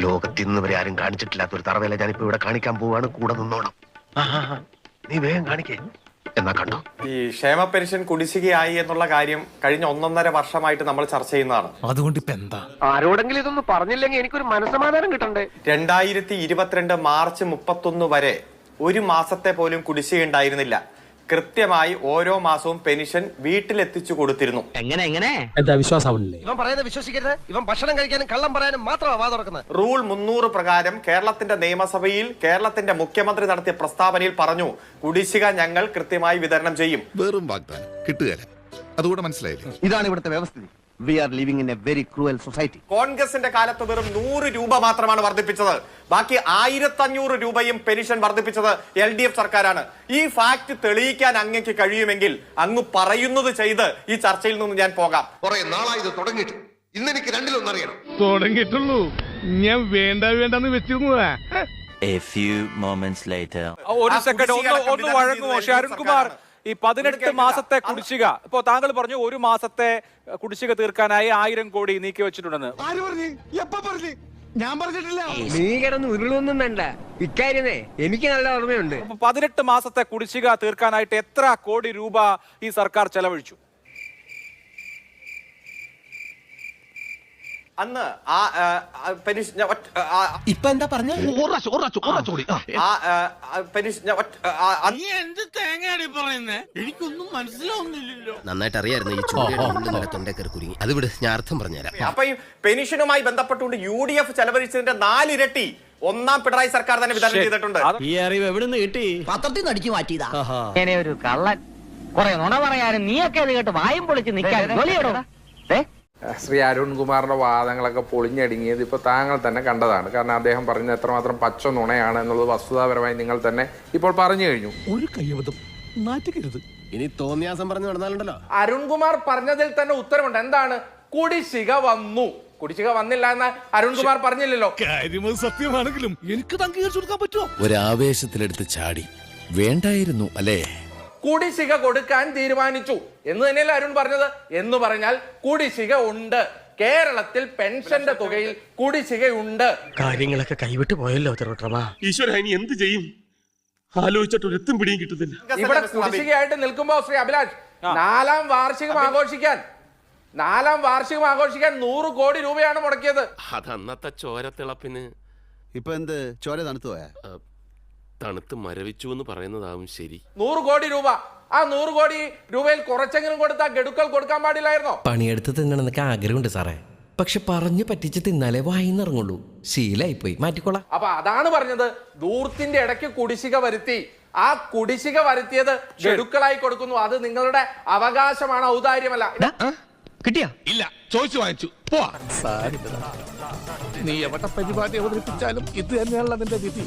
ലോകത്തിൽ നിന്ന് വരെ ആരും കാണിച്ചിട്ടില്ലാത്ത ഒരു തറവേല ഞാനിപ്പോ ഇവിടെ കാണിക്കാൻ പോവാണ്. കൂടെ നിന്നോണം. നീ വേഗം കാണിക്കേ. എന്നാ കണ്ടോ, ഈ ക്ഷേമ പെൻഷൻ കുടിശ്ശികയായി എന്നുള്ള കാര്യം കഴിഞ്ഞ 1.5 വർഷമായിട്ട് നമ്മൾ ചർച്ച ചെയ്യുന്നതാണ്. അതുകൊണ്ട് ഇപ്പൊ എന്താ? ആരോടെങ്കിലും ഇതൊന്നും പറഞ്ഞില്ലെങ്കിൽ എനിക്കൊരു മനസ്സമാധാനം കിട്ടണ്ടേ? 2022 മാർച്ച് 31 വരെ ഒരു മാസത്തെ പോലും കുടിശ്ശിക ഉണ്ടായിരുന്നില്ല. കൃത്യമായി ഓരോ മാസവും പെൻഷൻ വീട്ടിലെത്തിച്ചു കൊടുത്തിരുന്നു. എന്താ വിശ്വാസമാവുന്നില്ലേ? ഇവൻ പറയുന്നത് വിശ്വസിക്കരുത്. ഇവൻ ഭക്ഷണം കഴിക്കാനും കള്ളം പറയാനും മാത്രമാണ് വാ തുറക്കുന്നത്. റൂൾ 300 പ്രകാരം കേരളത്തിന്റെ നിയമസഭയിൽ കേരളത്തിന്റെ മുഖ്യമന്ത്രി നടത്തിയ പ്രസ്താവനയിൽ പറഞ്ഞു, കുടിശ്ശിക ഞങ്ങൾ കൃത്യമായി വിതരണം ചെയ്യും. വെറും വാഗ്ദാനം കിട്ടുകയില്ല. അതുകൂടെ മനസ്സിലായില്ലേ? ഇതാണ് ഇവിടുത്തെ വ്യവസ്ഥിതി. We are living in a very cruel society. കോൺഗ്രസിന്റെ കാലത്ത് വെറും 100 രൂപ മാത്രമാണ് വർദ്ധിപ്പിച്ചത്. ബാക്കി 1500 രൂപയും പെൻഷൻ വർദ്ധിപ്പിച്ചത് LDF സർക്കാരാണ്. ഈ ഫാക്ട് തെളിയിക്കാൻ അങ്ങേക്ക് കഴിയുമെങ്കിൽ അങ്ങ് പറയുന്നത് ചെയ്ത് ഈ ചർച്ചയിൽ നിന്ന് ഞാൻ പോകാം. കുറെ നാളായി ഇത് തുടങ്ങിയിട്ട്. ഇന്നെനിക്ക് രണ്ടിലൊന്നറിയണം. തുടങ്ങിയിട്ടുള്ളൂ. ഞാൻ വേണ്ടെന്ന് വെച്ചിരുന്നതാ. A few moments later. ഒരു സെക്കൻഡ് ഒന്ന് വഴങ്ങുമോ അരുൺകുമാർ? ഈ 18 മാസത്തെ കുടിശ്ശിക, ഇപ്പോ താങ്കൾ പറഞ്ഞു ഒരു മാസത്തെ കുടിശ്ശിക തീർക്കാനായി 1000 കോടി നീക്കി വെച്ചിട്ടുണ്ടെന്ന്. ആര് പറഞ്ഞു? എപ്പ പറഞ്ഞു? ഞാൻ പറഞ്ഞിട്ടില്ല. നീ കിടന്ന് ഉരുളൊന്നും വേണ്ട. ഇക്കാര്യമേ എനിക്ക് നല്ല ഓർമ്മയുണ്ട്. 18 മാസത്തെ കുടിശ്ശിക തീർക്കാനായിട്ട് എത്ര കോടി രൂപ ഈ സർക്കാർ ചെലവഴിച്ചു? അന്ന് ഇപ്പൊ എന്താ പറഞ്ഞ? എനിക്കൊന്നും മനസ്സിലാവുന്നില്ലല്ലോ. നന്നായിട്ട് അറിയായിരുന്നു ഈ ചോദ്യം തൊണ്ടേ കയറി കുരുങ്ങി. അത് വിട്, ഞാൻ അർത്ഥം പറഞ്ഞുതരാം. അപ്പൊ ഈ പെൻഷനുമായി ബന്ധപ്പെട്ടുകൊണ്ട് UDF ചെലവഴിച്ചതിന്റെ 4 ഇരട്ടി ഒന്നാം പിണറായി സർക്കാർ തന്നെ വിതരണം ചെയ്തിട്ടുണ്ട്. ഈ അറിവ് എവിടുന്ന് കിട്ടി? പത്രത്തിൽ നിന്ന് അടിച്ചു മാറ്റിയതാ. ഇങ്ങനെ ഒരു കള്ളൻ കുറെ നുണ പറയാനും നീയൊക്കെ അത് കേട്ട് വായും പൊളിച്ച് നിൽക്കാൻ. ശ്രീ അരുൺകുമാറിന്റെ വാദങ്ങളൊക്കെ പൊളിഞ്ഞടുങ്ങിയത് ഇപ്പോൾ താങ്കൾ തന്നെ കണ്ടതാണ്. കാരണം അദ്ദേഹം പറഞ്ഞത് എത്രമാത്രം പച്ച നുണയാണ് എന്നുള്ളത് വസ്തുതാപരമായി നിങ്ങൾ തന്നെ ഇപ്പോൾ പറഞ്ഞു കഴിഞ്ഞു. ഒരു കയ്യബദ്ധം നാറ്റിക്കരുത്. ഇനി തോന്നിയാസം പറഞ്ഞു നടന്നാലുണ്ടല്ലോ. അരുൺകുമാർ പറഞ്ഞതിൽ തന്നെ ഉത്തരമുണ്ട്. എന്താണ്? കുടിശ്ശിക വന്നു. കുടിശ്ശിക വന്നില്ല എന്ന് അരുൺകുമാർ പറഞ്ഞില്ലല്ലോ. കാര്യം സത്യമാണെങ്കിലും എനിക്ക് അംഗീകരിച്ചു കൊടുക്കാൻ പറ്റുമോ? ഒരാവേശത്തിലെടുത്ത് ചാടി വേണ്ടായിരുന്നു അല്ലേ? കുടിശ്ശിക കൊടുക്കാൻ തീരുമാനിച്ചു എന്ന് തന്നെയല്ലേ അരുൺ പറഞ്ഞത്? എന്ന് പറഞ്ഞാൽ കുടിശ്ശിക ഉണ്ട്. കേരളത്തിൽ പെൻഷന്റെ തുകയിൽ കുടിശ്ശികയുണ്ട്. കാര്യങ്ങളൊക്കെ കൈവിട്ട് പോയല്ലോ തിരുവട്ടമാ. ഈശ്വര, ഇനി എന്ത് ചെയ്യും? ആലോചിച്ചിട്ട് ഒരു എത്തും പിടിയും കിട്ടുന്നില്ല. ഇവിടെ കുടിശ്ശികയായിട്ട് നിൽക്കുമ്പോ ശ്രീ അഭിലാഷ്, 4ാം വാർഷികം ആഘോഷിക്കാൻ 100 കോടി രൂപയാണ് മുടക്കിയത്. അത് അന്നത്തെ ചോരത്തിളപ്പിന്. ഇപ്പൊ എന്ത് ചോര തണുത്തു പോയാ? തണുത്ത് മരവിച്ചു എന്ന് പറയുന്നതാവും ശരി. 100 കോടി രൂപ. ആ 100 കോടി രൂപയിൽ കുറച്ചെങ്കിലും കൊടുത്താൽ ഗഡുക്കൾ കൊടുക്കാൻ പാടില്ലായിരുന്നോ? പണിയെടുത്ത് തിന്നണമെന്നൊക്കെ ആഗ്രഹമുണ്ട് സാറേ. പക്ഷെ പറഞ്ഞു പറ്റിച്ച് തിന്നാലേ വായിന്നിറങ്ങുള്ളൂ. ശീലായിപ്പോയി, മാറ്റിക്കോളാം. അപ്പൊ അതാണ് പറഞ്ഞത്. ദൂർത്തിന്റെ ഇടയ്ക്ക് കുടിശ്ശിക വരുത്തി. ആ കുടിശ്ശിക വരുത്തിയത് ഗഡുക്കളായി കൊടുക്കുന്നു. അത് നിങ്ങളുടെ അവകാശമാണ്, ഔദാര്യമല്ല. കിട്ടിയാ? ഇല്ല, ചോദിച്ചു വാങ്ങിച്ചു. പോവാ. നീ എവിടെ പരിപാടി അവതരിപ്പിച്ചാലും ഇത് തന്നെയാണല്ലോ നിന്റെ വിധി.